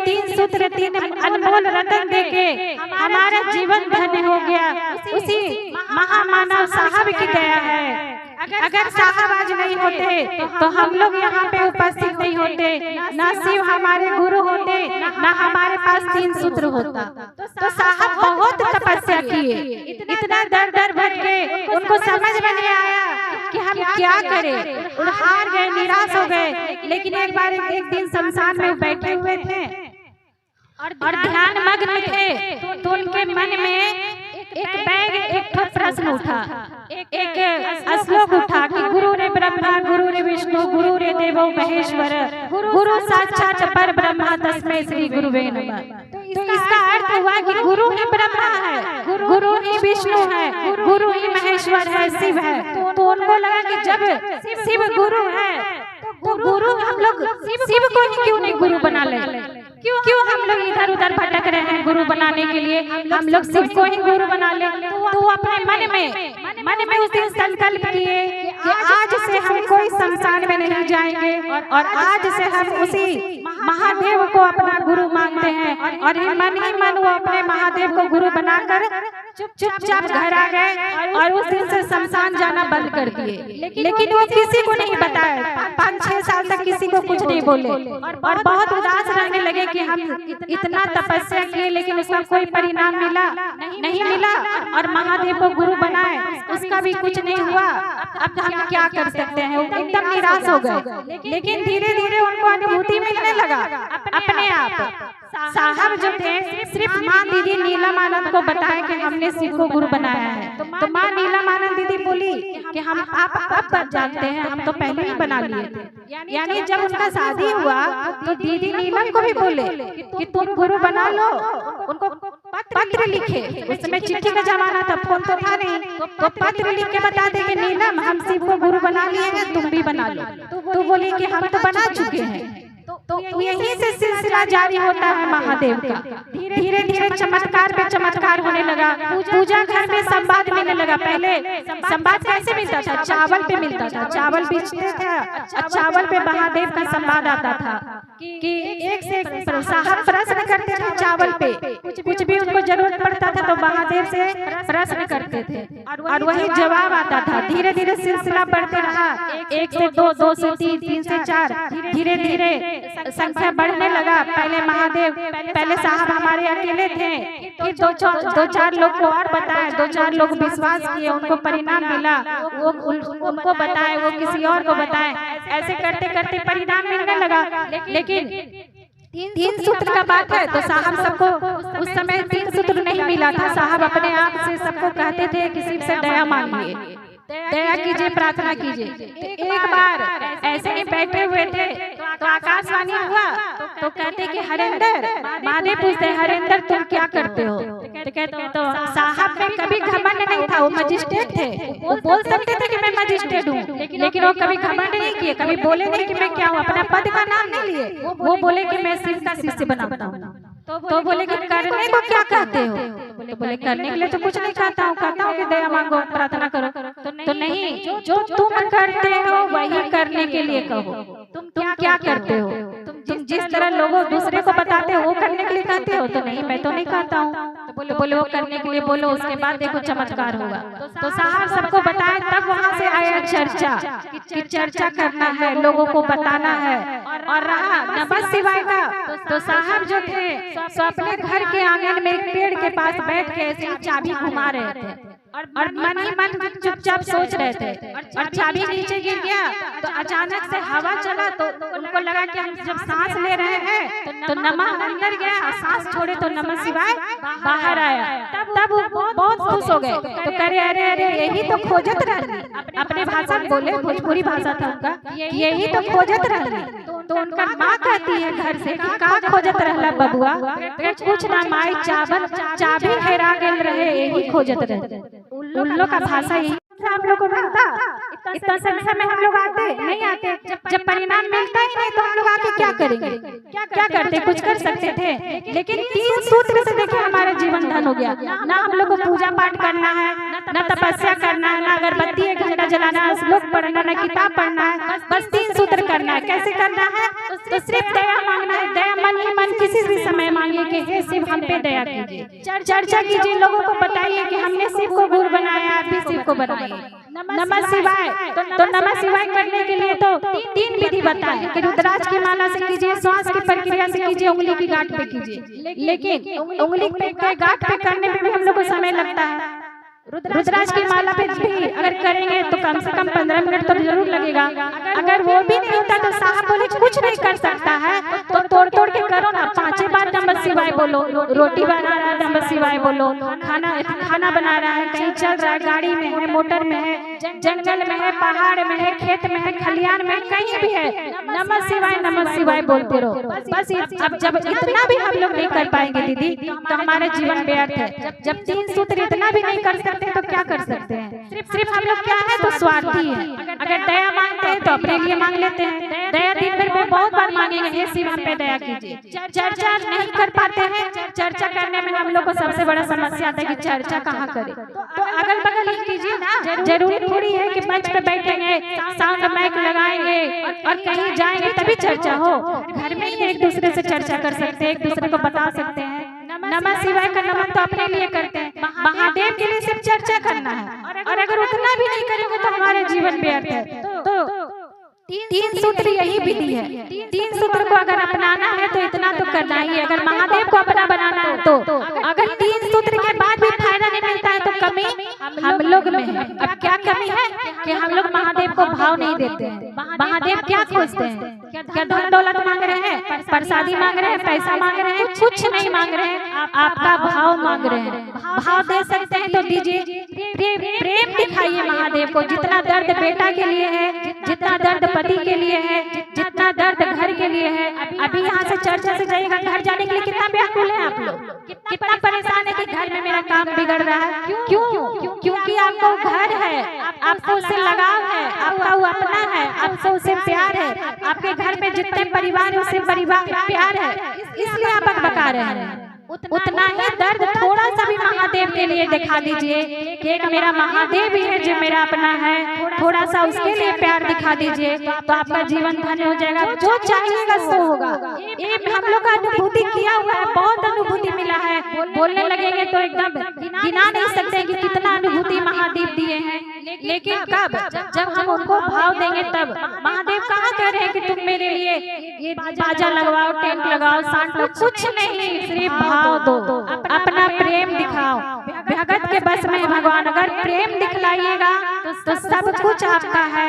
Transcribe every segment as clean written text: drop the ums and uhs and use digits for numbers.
तीन सूत्र, तीन अनमोल रतन देके हमारा जीवन धन्य हो गया, उसी महामानव साहब की दया है। अगर साहब आज नहीं होते तो हम लोग यहाँ पे उपस्थित नहीं होते, ना शिव हमारे गुरु होते, ना हमारे पास तीन सूत्र होता। तो साहब बहुत तपस्या किए, इतना दर दर भटके, उनको समझ में नहीं आया कि हम क्या करें, उन हार गए, निराश हो गए। लेकिन एक बार एक दिन शमशान में बैठे हुए थे और ध्यान मग्न थे, तो उनके मन में एक प्रश्न उठा, एक श्लोक उठा कि गुरु रे ब्रह्मा गुरु रे विष्णु गुरु रे देवो महेश्वर गुरु साक्षात पर ब्रह्मा तस्मै श्री गुरुवे नमः। तो इसका अर्थ हुआ कि गुरु ही ब्रह्मा है, गुरु ही विष्णु है, गुरु ही महेश्वर है, शिव है। तो उनको लगा कि जब शिव गुरु है तो गुरु हम लोग शिव को ही क्यों नहीं गुरु बना ले, क्यों हम लोग इधर उधर भटक रहे हैं गुरु बनाने के लिए, हम लोग शिव को ही गुरु बना ले। तो वो अपने मन में उस दिन संकल्प किए कि आज से हम कोई शमशान में नहीं जाएंगे और आज से हम उसी महादेव को अपना गुरु मानते हैं। और मन ही मन वो अपने महादेव को गुरु बनाकर चुपचाप घर आ गए और उस दिन से शमशान जाना बंद कर दिए। लेकिन वो किसी को नहीं बताया, 5-6 साल तक किसी को कुछ नहीं बोले और बहुत उदास रहने लगे कि हम इतना तपस्या किए लेकिन उसका कोई परिणाम नहीं मिला और महादेव को गुरु बनाए, उसका भी कुछ नहीं हुआ। अब हम क्या कर सकते हैं, एकदम निराश हो गए। लेकिन धीरे धीरे उनको अनुभूति मिलने लगा अपने आप। साहब जो थे सिर्फ माँ दीदी नीलम आनंद को बताया कि हमने शिव को गुरु बनाया है। तो माँ नीलम आनंद दीदी बोली कि हम आप जानते हैं, हम तो पहले ही बना लिए थे। यानी जब उनका शादी हुआ तो दीदी नीलम को भी बोले कि तुम गुरु बना लो। उनको पत्र लिखे, उस समय चिट्ठी का जमाना था, फोन तो था नहीं, तो पत्र लिख के बता दे कि नीलम हम शिव को गुरु बना लिए हैं, तुम भी बना लो। तो बोले कि हम तो बना चुके हैं। तो यहीं से सिलसिला जारी होता है महादेव का। धीरे धीरे चमत्कार पे चमत्कार होने लगा, पूजा घर में संवाद मिलने लगा। पहले संवाद कैसे मिलता था, चावल पे मिलता था, चावल बेचते थे और चावल पे महादेव का संवाद आता था कि एक से साहब प्रश्न करते थे चावल पे, कुछ भी उनको जरूरत पड़ता था तो महादेव से प्रश्न करते थे और वही जवाब आता था। धीरे धीरे सिलसिला बढ़ते रहा, 1 से 2, 2 से 3, 3 से 4, धीरे धीरे संख्या बढ़ने लगा। पहले साहब हमारे अकेले थे, फिर 2-4 लोग को और बताए, 2-4 लोग विश्वास किए, उनको परिणाम मिला, वो उनको बताए, वो किसी और को बताए। ऐसे करते करते परिणाम मिलने लगा। लेकिन 3 सूत्र का बात है तो साहब सबको उस समय 3 सूत्र नहीं मिला था। साहब अपने आप से सबको कहते थे कि शिव से दया मांगिए, दया कीजिए, प्रार्थना कीजिए। एक बार ऐसे ही बैठे हुए थे तो आकाशवाणी हुआ, तो कहते कि हरेंद्र, महादेव पूछते हरेंद्र तुम क्या करते हो? तो कहते तो साहब में कभी घमंड नहीं था, वो मजिस्ट्रेट थे, वो बोल सकते थे कि मैं मजिस्ट्रेट हूँ, लेकिन वो कभी घमंड नहीं किए, कभी बोले नहीं कि मैं क्या हूँ, अपना पद का नाम नहीं लिए। वो बोले कि मैं शिव का शिष्य बनाता हूँ। तो बोले कि करने को क्या कहते हो? तो बोले करने के लिए तो कुछ नहीं कहता हूँ कि दया मांगो, प्रार्थना करो। तो नहीं, जो तुम करते हो वही करने के लिए कहो। तुम क्या करते हो? तुम जिस तरह लोगों दूसरे को बताते हो वो करने के लिए कहते हो? तो नहीं, मैं तो नहीं कहता हूँ। तो बोले वो करने के लिए बोलो, उसके बाद देखो चमत्कार होगा। तो साहब सबको बताए, तब वहाँ से आया चर्चा कि चर्चा करना है, लोगों को बताना है। और रहा नमः शिवाय का, तो साहब जो थे तो अपने घर के आंगन में एक पेड़ के पास बैठ के ऐसे ही चाबी घुमा रहे थे और मन ही मन चुपचाप सोच रहे थे। और चाबी नीचे गिर गया तो अचानक से हवा चला, तो उनको लगा कि हम जब सांस ले रहे हैं तो नमः अंदर गया, सांस छोड़े तो नमः शिवाय बाहर आया। तब वो बहुत खुश हो गए। तो करे अरे अरे यही तो खोजत रहनी, अपने भाषा में बोले, भोजपुरी भाषा था उनका, यही तो खोजत रहनी। तो उनका माँ कहती है घर से कि का खोजत रहला बबुआ? कुछ ना माई, चाबी हेरा गेल रहे, यही खोजत रहे। उन लोग का भाषा यही हम लोग को मिलता, इतना संख्या में हम लोग आते नहीं आते, जब परिणाम मिलता ही नहीं तो हम लोग आके क्या करेंगे, क्या करते, कुछ कर सकते थे। लेकिन 3 सूत्र से देखिए हमारा जीवन धन हो गया। ना हम लोग को पूजा पाठ करना है, ना तपस्या करना है, ना अगरबत्ती 1 घंटा जलाना है, श्लोक पढ़ना, ना किताब पढ़ना है, बस 3 सूत्र करना है। कैसे करना है, तो सिर्फ दया मांगना है। दया मन ही मन किसी भी समय मांगिए कि हे शिव हम पे दया कीजिए। चर्चा कीजिए, लोगों को बताइए कि हमने शिव को गुरु बनाया, आप भी शिव को बनाइए। नमः शिवाय, तो नमः शिवाय करने के लिए तो 3 विधि बताए कि रुद्राक्ष की माला से कीजिए, श्वास की प्रक्रिया से कीजिए, उंगली की गांठ पे कीजिए। लेकिन उंगली के गांठ पे करने में भी हम लोग को समय लगता है। रुद्राक्ष की माला पे भी अगर करेंगे तो कम से कम 15 मिनट तो जरूर लगेगा। अगर वो भी नहीं होता तो साहब बोले कुछ नहीं कर सकता है तो तोड़ के करो ना, 5 बार नमः शिवाय बोलो। रोटी बना रहा है नमः शिवाय बोलो, खाना बना रहा है, कहीं चल रहा है, गाड़ी में है, मोटर में है, जंगल में है, पहाड़ में है, खेत में है, खलियान में, कहीं भी है, नमः शिवाय बोलते रहो। बस अब जब इतना भी हम लोग नहीं कर पाएंगे दीदी तो हमारा जीवन व्यर्थ है। जब 3 सूत्र इतना भी नहीं कर सकते तो क्या कर सकते हैं। सिर्फ हम लोग क्या है तो स्वार्थी है। अगर दया मांगते हैं तो अपने लिए मांग लेते हैं। दया दिन भर में बहुत बार मांगेंगे, हे शिव हम पे दया कीजिए। चर्चा नहीं कर पाते हैं। चर्चा करने में हम लोग को सबसे बड़ा समस्या आता है कि चर्चा कहाँ करें। तो अगल बगल ही कीजिए ना, जरूरी थोड़ी है कि मंच पे बैठेंगे, साउंड माइक लगाएंगे और कहीं जाएंगे तभी चर्चा हो। घर में ही एक दूसरे से चर्चा कर सकते हैं, एक दूसरे को बता सकते हैं। नमः शिवाय का नमन तो अपने लिए करते हैं, महादेव के लिए सिर्फ चर्चा करना है। और अगर उतना भी नहीं करेंगे तो हमारा जीवन व्यर्थ है। तो 3 सूत्र यही विधि है। 3 सूत्र को अगर अपनाना है तो इतना तो करना ही है। अगर महादेव को अपना बनाना है तो अगर 3 सूत्र के बाद भी फायदा नहीं मिलता है तो कमी हम लोग में है। अब क्या कमी है कि हम लोग महादेव को भाव नहीं देते हैं। महादेव क्या खोजते हैं, क्या धन दौलत मांग रहे हैं, प्रसादी मांग रहे हैं, पैसा मांग रहे हैं, कुछ नहीं मांग रहे हैं, आपका भाव मांग रहे हैं। भाव दे सकते हैं तो दीजिए, प्रेम दिखाइए महादेव को। जितना दर्द बेटा के लिए है, जितना दर्द पति के लिए है, जितना दर्द घर के लिए है। अभी यहाँ से चर्चा से जाइएगा, घर जाने के लिए कितना व्याकुल है आप लोग, कितना परेशान है कि घर में मेरा काम बिगड़ रहा है। क्योंकि आपको घर है, आपको उससे लगाव है, आपका वो अपना है, आपसे उसे प्यार है, आपके घर में जितने परिवार है उससे परिवार प्यार है, इसलिए आप बका रहे हैं। उतना ही दर्द थोड़ा सा भी महादेव के लिए दिखा दीजिए कि एक मेरा महादेव ही है जो मेरा अपना है, थोड़ा सा उसके लिए प्यार दिखा दीजिए तो आपका जीवन धन्य हो जाएगा। जो चाहिएगा सो होगा। ये हम लोग का अनुभूति किया हुआ है, बहुत अनुभूति मिला है। बोलने लगेंगे तो एकदम गिना नहीं सकते कि कितना अनुभूति महादेव दिए हैं। लेकिन कब, जब हम उनको भाव देंगे तब। महादेव कहाँ कह रहे हैं कि तुम मेरे लिए ये बाजा लगवाओ, टेंट लगाओ, सांट लगाओ, कुछ नहीं, सिर्फ भाव दो, अपना प्रेम दिखाओ। भगत के बस में भगवान। अगर प्रेम दिखलाइएगा तो सब कुछ आपका है,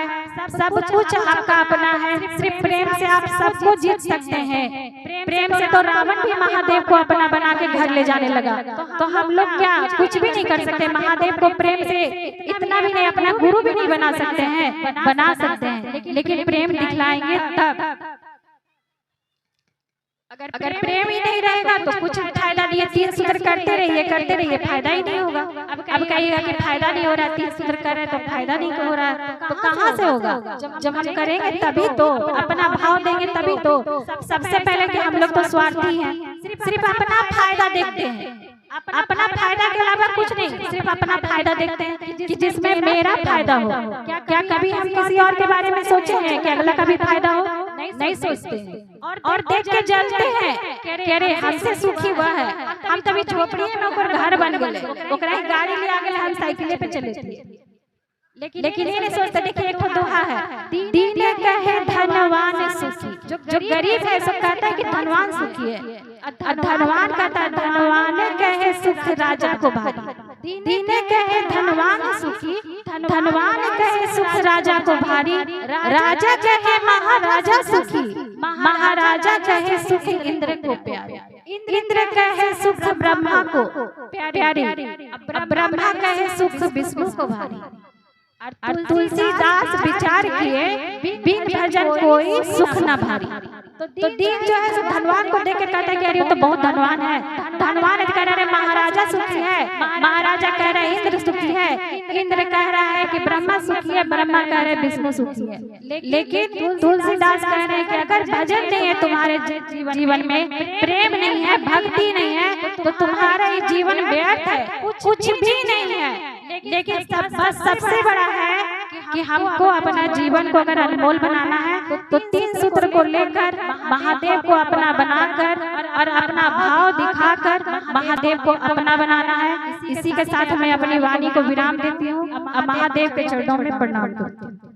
सब कुछ आपका अपना है। सिर्फ प्रेम से आप सबको जीत सकते हैं। प्रेम से तो रावण भी महादेव को अपना बना के घर ले जाने लगा। तो हम लोग क्या कुछ भी नहीं कर सकते। महादेव को प्रेम से इतना भी नहीं, अपना गुरु भी नहीं बना सकते हैं, बना सकते हैं लेकिन प्रेम दिखलाएंगे तब। अगर प्रेम ही नहीं रहेगा तो कुछ फायदा नहीं है। 3 सूत्र करते रहिए, फायदा ही नहीं होगा। अब कहिएगा कि फायदा नहीं हो रहा, 3 सूत्र कर रहे तो फायदा नहीं हो रहा है, तो कहाँ से होगा। जब हम करेंगे तभी तो, अपना भाव देंगे तभी तो। सबसे पहले कि हम लोग तो स्वार्थी हैं, सिर्फ अपना फायदा देखते हैं, अपना फायदा के अलावा कुछ नहीं, सिर्फ अपना फायदा देखते हैं कि जिसमें मेरा फायदा हो। क्या कभी हम किसी और के बारे में सोचे हैं कि अगला का भी फायदा हो? नहीं सोचते हैं और देख के जलते हैं कि अरे हमसे सुखी हुआ है, हम तभी झोपड़ी में ओकर घर बन गए, ओकरा गाड़ी ले आ गए, हम साइकिले पे चले थे। लेकिन ये नहीं सोचते। देखिए एक दोहा है, दीन कहे धनवान सुखी। जो गरीब है सब कहता है कि धनवान सुखी है, धनवान कहता है धनवान कहे सुख राजा को भारी। दीन कहे धनवान सुखी, धनवान कहे सुख राजा को भारी। राजा कहे महाराजा सुखी, महाराजा कहे सुख इंद्र को प्यारी। इंद्र कहे सुख ब्रह्मा को प्यारी, ब्रह्मा कहे सुख विष्णु को भारी। तुलसीदास विचार किए बिन भजन कोई सुख न भारी। तो दीन जो है धनवान को देख के कहता है कि अरे तो बहुत धनवान है, धनवान कह रहे महाराजा सुखी है, महाराजा कह रहे हैं इंद्र सुखी है, इंद्र कह रहा है कि ब्रह्मा सुखी है, ब्रह्मा कह रहे हैं विष्णु सुखी है। लेकिन तुलसीदास कह रहे हैं कि अगर भजन नहीं है तुम्हारे जीवन में, प्रेम नहीं है, भक्ति नहीं है, तो तुम्हारा ये जीवन व्यर्थ है, कुछ भी नहीं है। लेकिन सबसे बड़ा है कि हमको अपना जीवन को अगर अनमोल बनाना है तो 3 सूत्र को लेकर महादेव को अपना बनाकर और अपना भाव दिखाकर महादेव को अपना बनाना है। इसी के साथ मैं अपनी वाणी को विराम देती हूँ। अब महादेव के चरणों में प्रणाम करती हूँ।